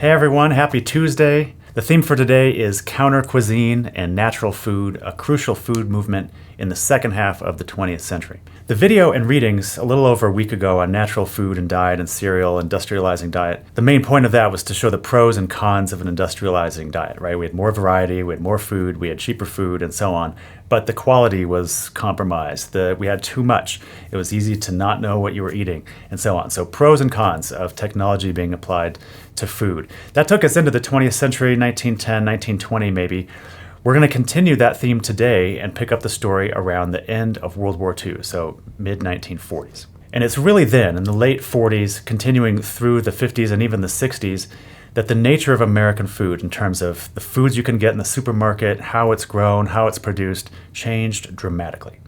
Hey everyone, happy Tuesday. The theme for today is counter cuisine and natural food, a crucial food movement in the second half of the 20th century. The video and readings a little over a week ago on natural food and diet and cereal, industrializing diet, the main point of that was to show the pros and cons of an industrializing diet, right? We had more variety, we had more food, we had cheaper food, and so on. But the quality was compromised. We had too much. It was easy to not know what you were eating, and so on. So pros and cons of technology being applied to food. That took us into the 20th century, 1910, 1920 maybe. We're going to continue that theme today and pick up the story around the end of World War II, so mid-1940s. And it's really then, in the late 40s, continuing through the 50s and even the 60s, that the nature of American food, in terms of the foods you can get in the supermarket, how it's grown, how it's produced, changed dramatically.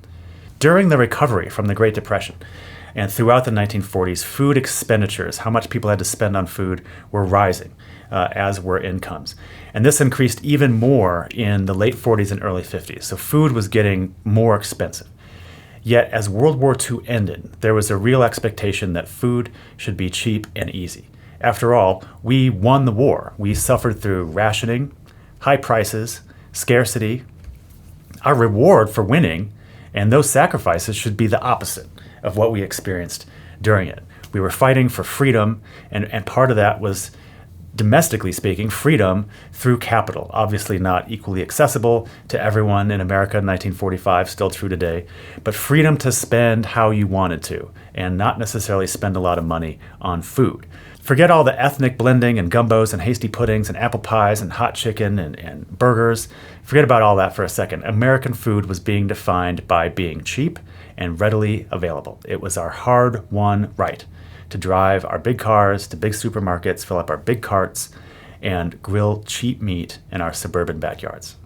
During the recovery from the Great Depression, and throughout the 1940s, food expenditures, how much people had to spend on food, were rising, as were incomes. And this increased even more in the late 40s and early 50s. So food was getting more expensive. Yet as World War II ended, there was a real expectation that food should be cheap and easy. After all, we won the war. We suffered through rationing, high prices, scarcity. Our reward for winning and those sacrifices should be the opposite of what we experienced during it. We were fighting for freedom, and part of that was, domestically speaking, freedom through capital. Obviously not equally accessible to everyone in America in 1945, still true today, but freedom to spend how you wanted to, and not necessarily spend a lot of money on food. Forget all the ethnic blending and gumbos and hasty puddings and apple pies and hot chicken and burgers. Forget about all that for a second. American food was being defined by being cheap and readily available. It was our hard-won right to drive our big cars to big supermarkets, fill up our big carts, and grill cheap meat in our suburban backyards.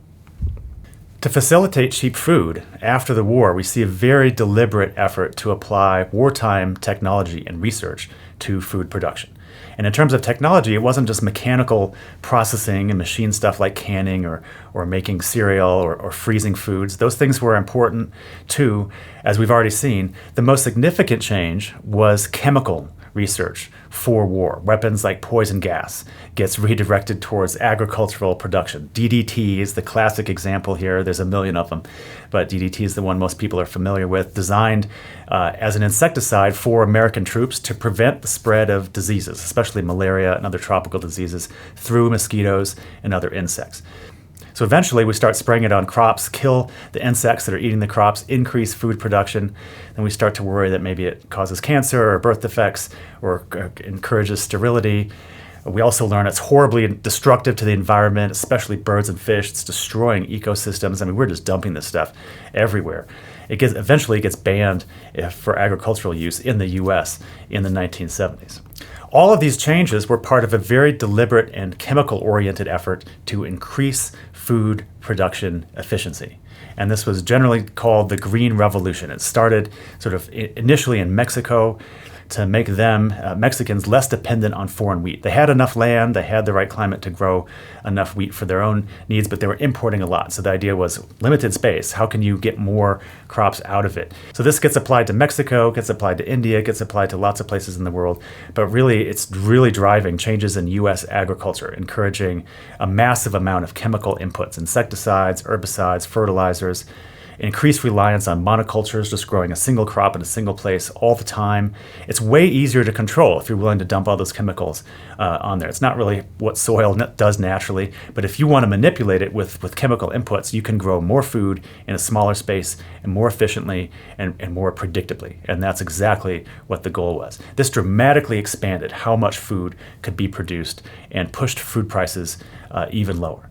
To facilitate cheap food, after the war, we see a very deliberate effort to apply wartime technology and research to food production. And in terms of technology, it wasn't just mechanical processing and machine stuff like canning or making cereal or freezing foods. Those things were important too, as we've already seen. The most significant change was chemical research for war. Weapons like poison gas gets redirected towards agricultural production. DDT is the classic example here. There's a million of them, but DDT is the one most people are familiar with, designed as an insecticide for American troops to prevent the spread of diseases, especially malaria and other tropical diseases, through mosquitoes and other insects. So eventually we start spraying it on crops, kill the insects that are eating the crops, increase food production. Then we start to worry that maybe it causes cancer or birth defects or encourages sterility. We also learn it's horribly destructive to the environment, especially birds and fish. It's destroying ecosystems. I mean, we're just dumping this stuff everywhere. Eventually gets banned for agricultural use in the US in the 1970s. All of these changes were part of a very deliberate and chemical-oriented effort to increase food production efficiency. And this was generally called the Green Revolution. It started sort of initially in Mexico to make them, Mexicans, less dependent on foreign wheat. They had enough land, they had the right climate to grow enough wheat for their own needs, but they were importing a lot. So the idea was limited space. How can you get more crops out of it? So this gets applied to Mexico, gets applied to India, gets applied to lots of places in the world. But really, it's really driving changes in U.S. agriculture, encouraging a massive amount of chemical inputs, insecticides, herbicides, fertilizers, increased reliance on monocultures, just growing a single crop in a single place all the time. It's way easier to control if you're willing to dump all those chemicals on there. It's not really what soil does naturally, but if you want to manipulate it with chemical inputs, you can grow more food in a smaller space and more efficiently and more predictably. And that's exactly what the goal was. This dramatically expanded how much food could be produced and pushed food prices even lower.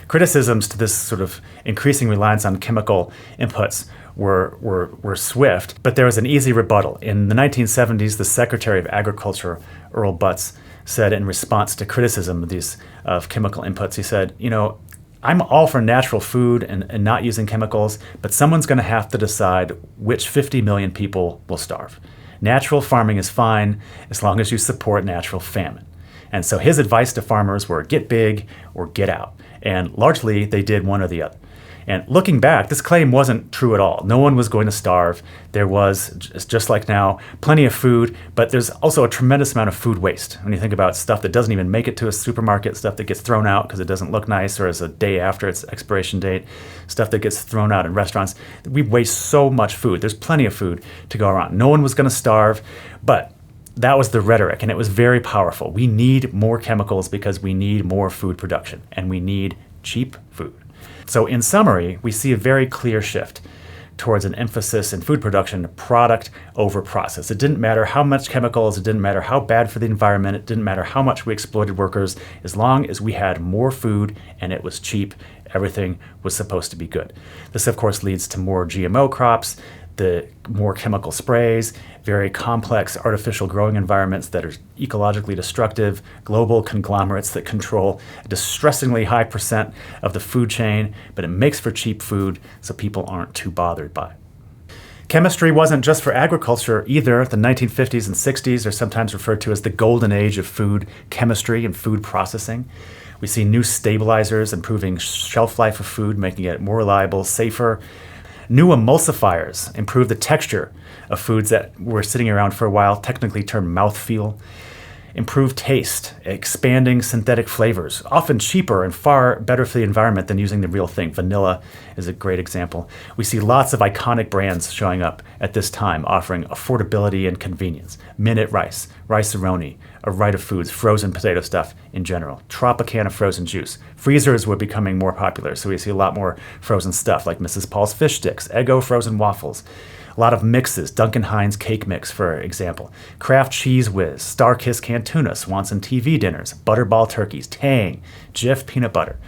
Criticisms to this sort of increasing reliance on chemical inputs were swift, but there was an easy rebuttal. In the 1970s, the Secretary of Agriculture, Earl Butz, said in response to criticism of chemical inputs, he said, I'm all for natural food and not using chemicals, but someone's going to have to decide which 50 million people will starve. Natural farming is fine as long as you support natural famine. And so his advice to farmers were get big or get out. And largely they did one or the other. And looking back, this claim wasn't true at all. No one was going to starve. There was, just like now, plenty of food, but there's also a tremendous amount of food waste. When you think about stuff that doesn't even make it to a supermarket, stuff that gets thrown out because it doesn't look nice or is a day after its expiration date, stuff that gets thrown out in restaurants. We waste so much food. There's plenty of food to go around. No one was going to starve, but that was the rhetoric, and it was very powerful. We need more chemicals because we need more food production, and we need cheap food. So in summary, we see a very clear shift towards an emphasis in food production, product over process. It didn't matter how much chemicals, it didn't matter how bad for the environment, it didn't matter how much we exploited workers. As long as we had more food and it was cheap, everything was supposed to be good. This, of course, leads to more GMO crops, the more chemical sprays, very complex artificial growing environments that are ecologically destructive, global conglomerates that control a distressingly high percent of the food chain, but it makes for cheap food, so people aren't too bothered by it. Chemistry wasn't just for agriculture either. The 1950s and 60s are sometimes referred to as the golden age of food chemistry and food processing. We see new stabilizers improving shelf life of food, making it more reliable, safer. New emulsifiers improve the texture of foods that were sitting around for a while, technically termed mouthfeel. Improve taste, expanding synthetic flavors, often cheaper and far better for the environment than using the real thing. Vanilla is a great example. We see lots of iconic brands showing up at this time, offering affordability and convenience. Minute Rice, Rice-A-Roni, a Rite of Foods, frozen potato stuff in general. Tropicana frozen juice. Freezers were becoming more popular, so we see a lot more frozen stuff like Mrs. Paul's fish sticks, Eggo frozen waffles. A lot of mixes, Duncan Hines cake mix, for example. Kraft Cheese Whiz, Starkist canned tuna, Swanson TV dinners, Butterball turkeys, Tang, Jif peanut butter.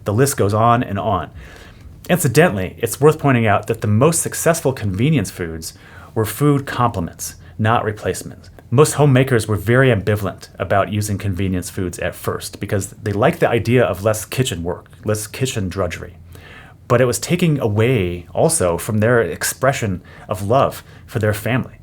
The list goes on and on. Incidentally, it's worth pointing out that the most successful convenience foods were food complements, not replacements. Most homemakers were very ambivalent about using convenience foods at first because they liked the idea of less kitchen work, less kitchen drudgery. But it was taking away also from their expression of love for their family.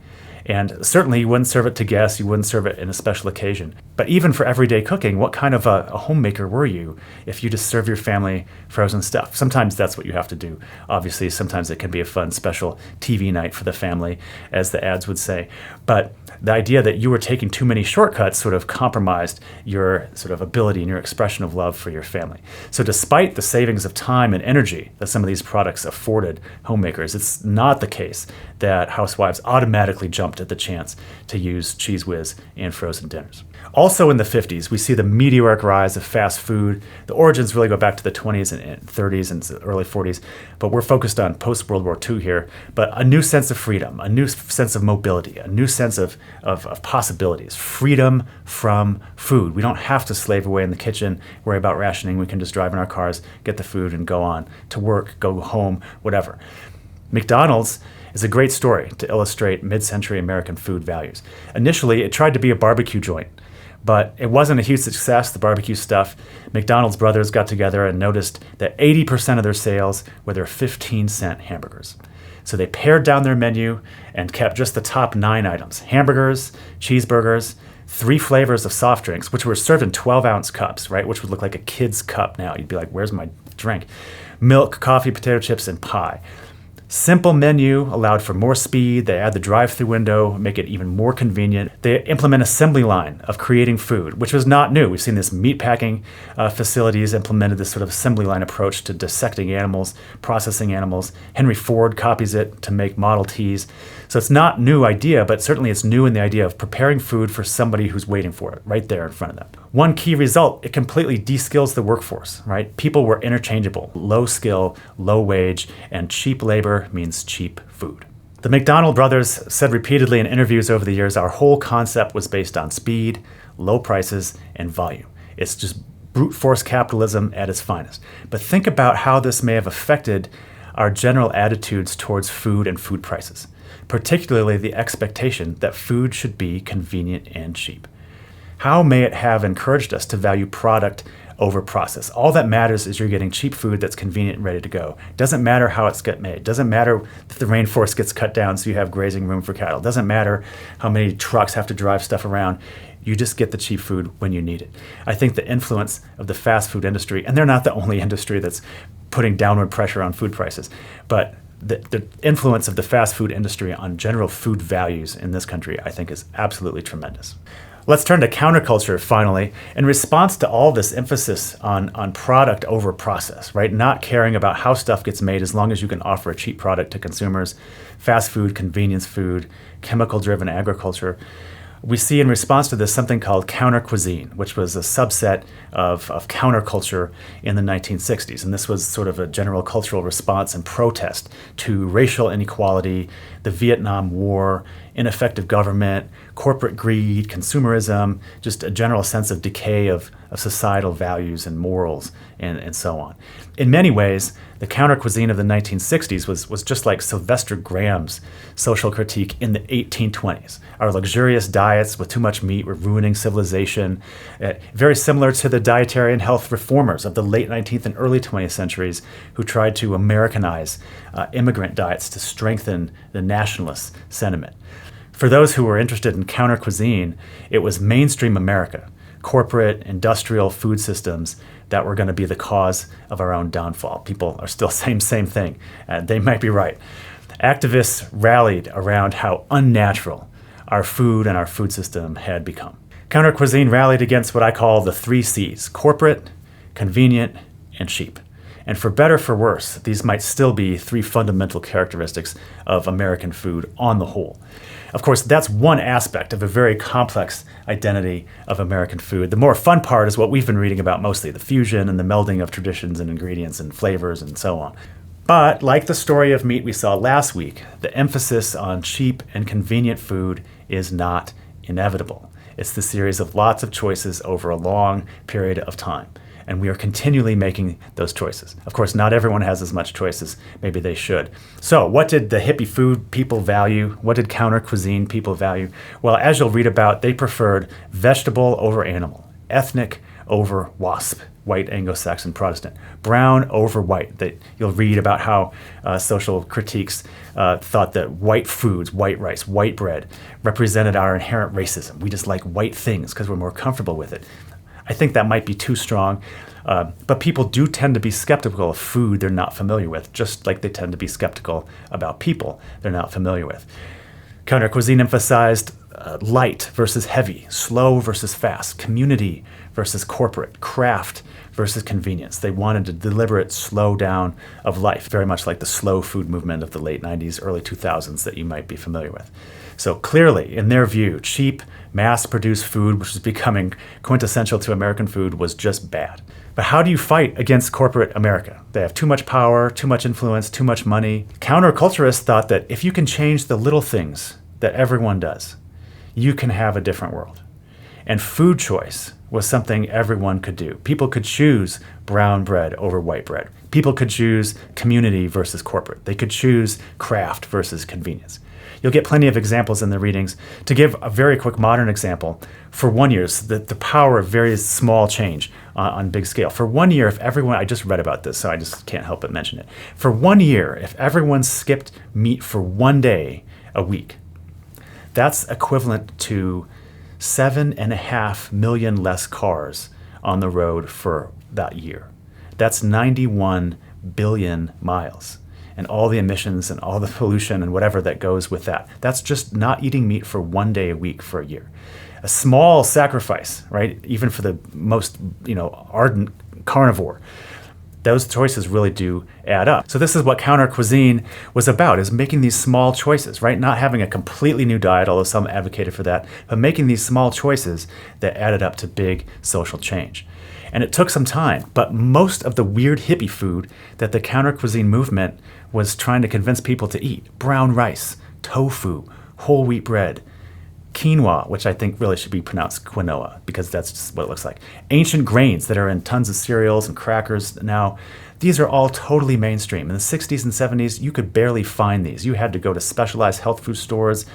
And certainly you wouldn't serve it to guests, you wouldn't serve it in a special occasion. But even for everyday cooking, what kind of a homemaker were you if you just serve your family frozen stuff? Sometimes that's what you have to do. Obviously, sometimes it can be a fun special TV night for the family, as the ads would say. But the idea that you were taking too many shortcuts sort of compromised your sort of ability and your expression of love for your family. So despite the savings of time and energy that some of these products afforded homemakers, it's not the case that housewives automatically jumped at the chance to use Cheese Whiz and frozen dinners. Also in the 50s, we see the meteoric rise of fast food. The origins really go back to the 20s and 30s and early 40s, but we're focused on post-World War II here. But a new sense of freedom, a new sense of mobility, a new sense of possibilities, freedom from food. We don't have to slave away in the kitchen, worry about rationing. We can just drive in our cars, get the food, and go on to work, go home, whatever. McDonald's is a great story to illustrate mid-century American food values. Initially, it tried to be a barbecue joint, but it wasn't a huge success, the barbecue stuff. McDonald's brothers got together and noticed that 80% of their sales were their 15-cent hamburgers. So they pared down their menu and kept just the top 9 items: hamburgers, cheeseburgers, 3 flavors of soft drinks, which were served in 12-ounce cups, right? Which would look like a kid's cup now. You'd be like, where's my drink? Milk, coffee, potato chips, and pie. Simple menu allowed for more speed. They add the drive-through window, make it even more convenient. They implement assembly line of creating food, which was not new. We've seen this meatpacking facilities implemented this sort of assembly line approach to dissecting animals, processing animals. Henry Ford copies it to make Model Ts. So it's not a new idea, but certainly it's new in the idea of preparing food for somebody who's waiting for it right there in front of them. One key result, it completely de-skills the workforce, right? People were interchangeable, low skill, low wage, and cheap labor means cheap food. The McDonald brothers said repeatedly in interviews over the years, our whole concept was based on speed, low prices, and volume. It's just brute force capitalism at its finest. But think about how this may have affected our general attitudes towards food and food prices, particularly the expectation that food should be convenient and cheap. How may it have encouraged us to value product over process? All that matters is you're getting cheap food that's convenient and ready to go. Doesn't matter how it's get made. Doesn't matter if the rainforest gets cut down so you have grazing room for cattle. Doesn't matter how many trucks have to drive stuff around. You just get the cheap food when you need it. I think the influence of the fast food industry, and they're not the only industry that's putting downward pressure on food prices, but the influence of the fast food industry on general food values in this country, I think, is absolutely tremendous. Let's turn to counterculture finally. In response to all this emphasis on product over process, right? Not caring about how stuff gets made as long as you can offer a cheap product to consumers, fast food, convenience food, chemical-driven agriculture. We see in response to this something called counter cuisine, which was a subset of counterculture in the 1960s. And this was sort of a general cultural response and protest to racial inequality, the Vietnam War, ineffective government, corporate greed, consumerism, just a general sense of decay of societal values and morals and so on. In many ways, the counter cuisine of the 1960s was just like Sylvester Graham's social critique in the 1820s. Our luxurious diets with too much meat were ruining civilization. Very similar to the dietary and health reformers of the late 19th and early 20th centuries who tried to Americanize immigrant diets to strengthen the nationalist sentiment. For those who were interested in counter cuisine, it was mainstream America, corporate, industrial food systems that were going to be the cause of our own downfall. People are still saying same thing. They might be right. Activists rallied around how unnatural our food and our food system had become. Counter cuisine rallied against what I call the 3 C's: corporate, convenient, and cheap. And for better or for worse, these might still be 3 fundamental characteristics of American food on the whole. Of course, that's one aspect of a very complex identity of American food. The more fun part is what we've been reading about mostly, the fusion and the melding of traditions and ingredients and flavors and so on. But like the story of meat we saw last week, the emphasis on cheap and convenient food is not inevitable. It's the series of lots of choices over a long period of time. And we are continually making those choices. Of course, not everyone has as much choice as maybe they should. So what did the hippie food people value? What did counter cuisine people value? Well, as you'll read about, they preferred vegetable over animal, ethnic over WASP, white Anglo-Saxon Protestant, brown over white. You'll read about how social critiques thought that white foods, white rice, white bread, represented our inherent racism. We just like white things because we're more comfortable with it. I think that might be too strong, but people do tend to be skeptical of food they're not familiar with, just like they tend to be skeptical about people they're not familiar with. Counter cuisine emphasized light versus heavy, slow versus fast, community versus corporate, craft versus convenience. They wanted a deliberate slow down of life, very much like the slow food movement of the late 90s, early 2000s that you might be familiar with. So clearly, in their view, cheap, mass-produced food, which was becoming quintessential to American food, was just bad. But how do you fight against corporate America? They have too much power, too much influence, too much money. Counterculturists thought that if you can change the little things that everyone does, you can have a different world. And food choice was something everyone could do. People could choose brown bread over white bread. People could choose community versus corporate. They could choose craft versus convenience. You'll get plenty of examples in the readings. To give a very quick modern example, for 1 year, so the power of very small change on big scale. For 1 year, if everyone, I just read about this, so I just can't help but mention it. For 1 year, if everyone skipped meat for 1 day a week, that's equivalent to 7.5 million less cars on the road for that year. That's 91 billion miles. And all the emissions and all the pollution and whatever that goes with that. That's just not eating meat for 1 day a week for a year. A small sacrifice, right? Even for the most, ardent carnivore. Those choices really do add up. So this is what counter cuisine was about, is making these small choices, right? Not having a completely new diet, although some advocated for that, but making these small choices that added up to big social change. And it took some time, but most of the weird hippie food that the counter cuisine movement was trying to convince people to eat, brown rice, tofu, whole wheat bread, quinoa, which I think really should be pronounced quinoa because that's just what it looks like, ancient grains that are in tons of cereals and crackers now, these are all totally mainstream. In the 60s and 70s, you could barely find these. You had to go to specialized health food stores.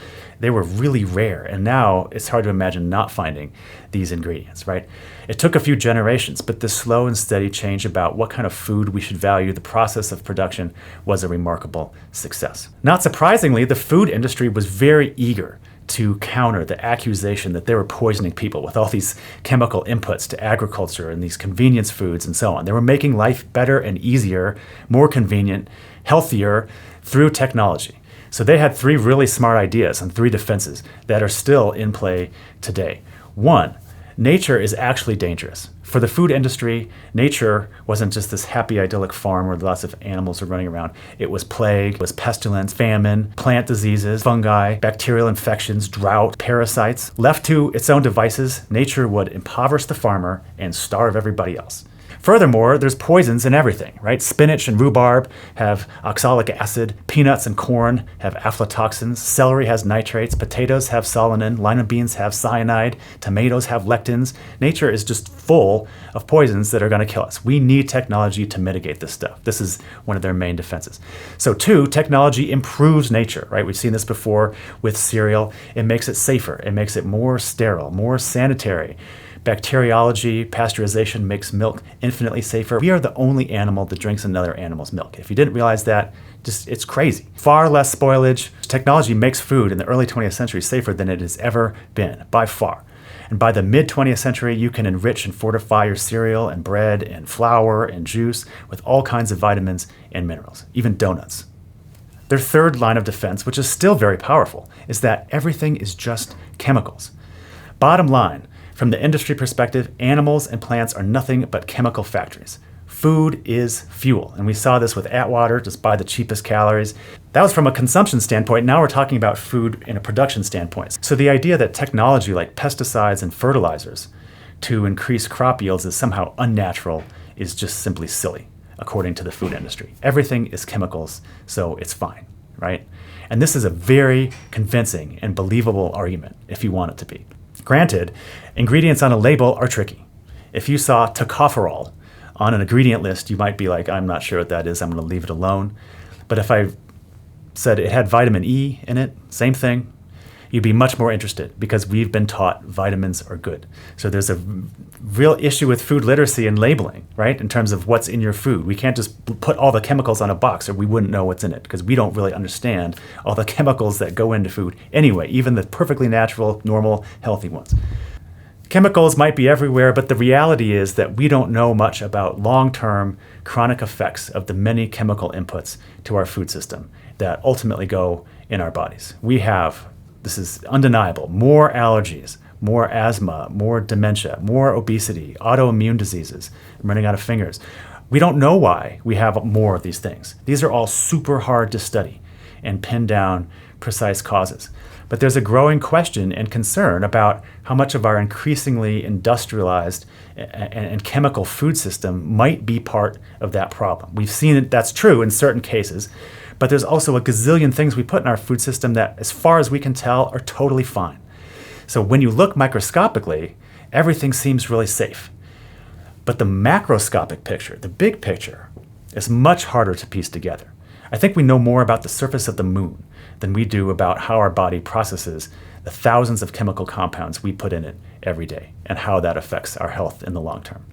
They were really rare. And now it's hard to imagine not finding these ingredients, right? It took a few generations, but this slow and steady change about what kind of food we should value, the process of production, was a remarkable success. Not surprisingly, the food industry was very eager to counter the accusation that they were poisoning people with all these chemical inputs to agriculture and these convenience foods and so on. They were making life better and easier, more convenient, healthier through technology. So they had three really smart ideas and three defenses that are still in play today. One, nature is actually dangerous. For the food industry, nature wasn't just this happy, idyllic farm where lots of animals are running around. It was plague, it was pestilence, famine, plant diseases, fungi, bacterial infections, drought, parasites. Left to its own devices, nature would impoverish the farmer and starve everybody else. Furthermore, there's poisons in everything, right? Spinach and rhubarb have oxalic acid, peanuts and corn have aflatoxins, celery has nitrates, potatoes have solanine, lima beans have cyanide, tomatoes have lectins. Nature is just full of poisons that are going to kill us. We need technology to mitigate this stuff. This is one of their main defenses. So two, technology improves nature, right? We've seen this before with cereal. It makes it safer. It makes it more sterile, more sanitary. Bacteriology, pasteurization makes milk infinitely safer. We are the only animal that drinks another animal's milk. If you didn't realize that, it's crazy. Far less spoilage. Technology makes food in the early 20th century safer than it has ever been, by far. And by the mid-20th century, you can enrich and fortify your cereal and bread and flour and juice with all kinds of vitamins and minerals, even donuts. Their third line of defense, which is still very powerful, is that everything is just chemicals. Bottom line, from the industry perspective, animals and plants are nothing but chemical factories. Food is fuel, and we saw this with Atwater, just buy the cheapest calories. That was from a consumption standpoint. Now we're talking about food in a production standpoint. So the idea that technology like pesticides and fertilizers to increase crop yields is somehow unnatural is just simply silly, according to the food industry. Everything is chemicals, so it's fine, right? And this is a very convincing and believable argument if you want it to be. Granted, ingredients on a label are tricky. If you saw tocopherol on an ingredient list, you might be like, I'm not sure what that is, I'm going to leave it alone. But if I said it had vitamin E in it, same thing, you'd be much more interested because we've been taught vitamins are good. So there's a real issue with food literacy and labeling, right? In terms of what's in your food. We can't just put all the chemicals on a box or we wouldn't know what's in it because we don't really understand all the chemicals that go into food anyway, even the perfectly natural, normal, healthy ones. Chemicals might be everywhere, but the reality is that we don't know much about long-term chronic effects of the many chemical inputs to our food system that ultimately go in our bodies. We have, this is undeniable, more allergies, more asthma, more dementia, more obesity, autoimmune diseases. I'm running out of fingers. We don't know why we have more of these things. These are all super hard to study and pin down precise causes. But there's a growing question and concern about how much of our increasingly industrialized and chemical food system might be part of that problem. We've seen it, that's true in certain cases, but there's also a gazillion things we put in our food system that, as far as we can tell, are totally fine. So when you look microscopically, everything seems really safe. But the macroscopic picture, the big picture, is much harder to piece together. I think we know more about the surface of the moon than we do about how our body processes the thousands of chemical compounds we put in it every day and how that affects our health in the long term.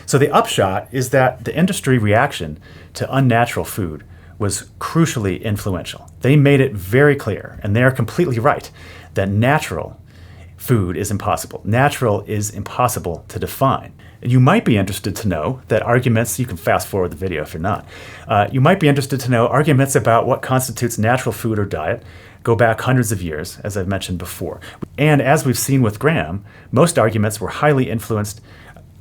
So the upshot is that the industry reaction to unnatural food was crucially influential. They made it very clear, and they're completely right, that natural food is impossible. Natural is impossible to define. You might be interested to know that arguments, you can fast forward the video if you're not, you might be interested to know arguments about what constitutes natural food or diet go back hundreds of years, as I've mentioned before. And as we've seen with Graham, most arguments were highly influenced,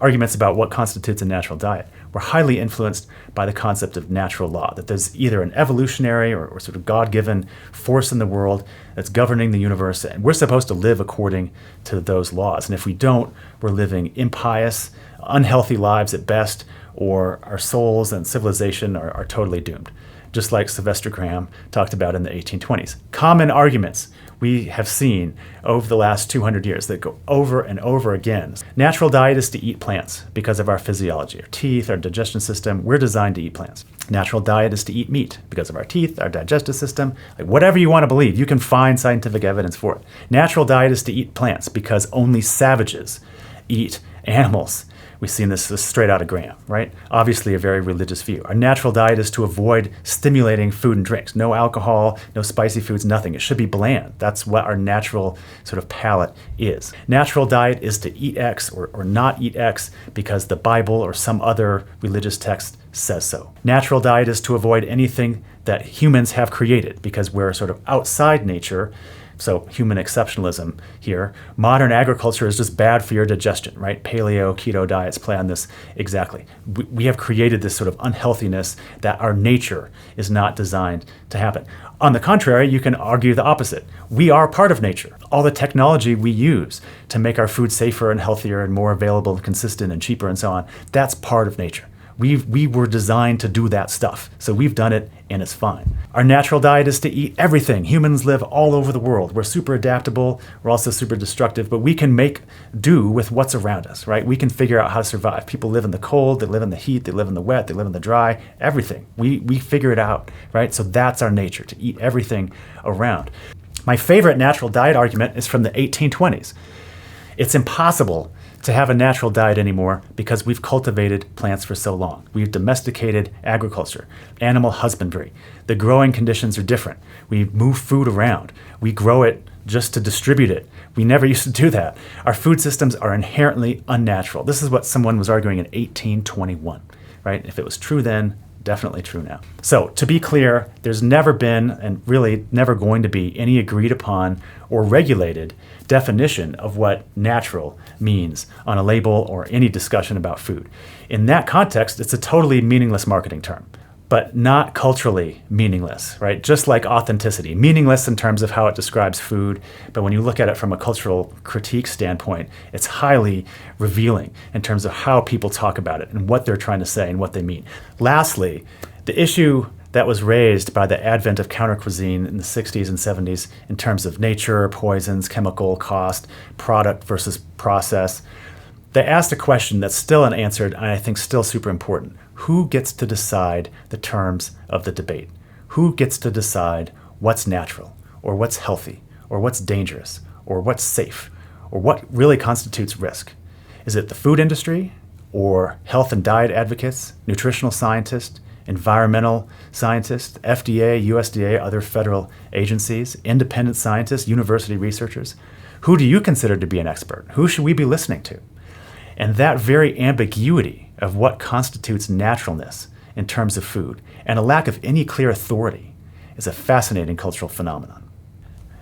arguments about what constitutes a natural diet were highly influenced by the concept of natural law, that there's either an evolutionary or sort of God-given force in the world that's governing the universe, and we're supposed to live according to those laws. And if we don't, we're living impious, unhealthy lives at best, or our souls and civilization are totally doomed, just like Sylvester Graham talked about in the 1820s. Common arguments we have seen over the last 200 years that go over and over again. Natural diet is to eat plants because of our physiology, our teeth, our digestion system. We're designed to eat plants. Natural diet is to eat meat because of our teeth, our digestive system. Like whatever you want to believe, you can find scientific evidence for it. Natural diet is to eat plants because only savages eat animals We've seen this straight out of Graham, right? Obviously a very religious view. Our natural diet is to avoid stimulating food and drinks. No alcohol, no spicy foods, nothing. It should be bland. That's what our natural sort of palate is. Natural diet is to eat X or not eat X because the Bible or some other religious text says so. Natural diet is to avoid anything that humans have created because we're sort of outside nature. So human exceptionalism here. Modern agriculture is just bad for your digestion, right? Paleo, keto diets play on this exactly. We have created this sort of unhealthiness that our nature is not designed to happen. On the contrary, you can argue the opposite. We are part of nature. All the technology we use to make our food safer and healthier and more available and consistent and cheaper and so on, that's part of nature. We were designed to do that stuff. So we've done it and it's fine. Our natural diet is to eat everything. Humans live all over the world. We're super adaptable. We're also super destructive, but we can make do with what's around us, right? We can figure out how to survive. People live in the cold, they live in the heat, they live in the wet, they live in the dry, everything. We figure it out, right? So that's our nature, to eat everything around. My favorite natural diet argument is from the 1820s. It's impossible to have a natural diet anymore because we've cultivated plants for so long. We've domesticated agriculture, animal husbandry. The growing conditions are different. We move food around. We grow it just to distribute it. We never used to do that. Our food systems are inherently unnatural. This is what someone was arguing in 1821, right? If it was true then, definitely true now. So to be clear, there's never been and really never going to be any agreed upon or regulated definition of what natural means on a label or any discussion about food. In that context, it's a totally meaningless marketing term, but not culturally meaningless, right? Just like authenticity, meaningless in terms of how it describes food, but when you look at it from a cultural critique standpoint, it's highly revealing in terms of how people talk about it and what they're trying to say and what they mean. Lastly, the issue that was raised by the advent of counter cuisine in the 60s and 70s in terms of nature, poisons, chemical, cost, product versus process, they asked a question that's still unanswered and I think still super important. Who gets to decide the terms of the debate? Who gets to decide what's natural or what's healthy or what's dangerous or what's safe or what really constitutes risk? Is it the food industry or health and diet advocates, nutritional scientists, environmental scientists, FDA, USDA, other federal agencies, independent scientists, university researchers? Who do you consider to be an expert? Who should we be listening to? And that very ambiguity of what constitutes naturalness in terms of food and a lack of any clear authority is a fascinating cultural phenomenon.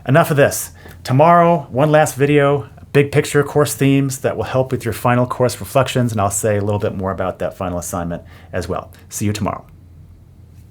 Enough of this. Tomorrow, one last video, big picture course themes that will help with your final course reflections, and I'll say a little bit more about that final assignment as well. See you tomorrow.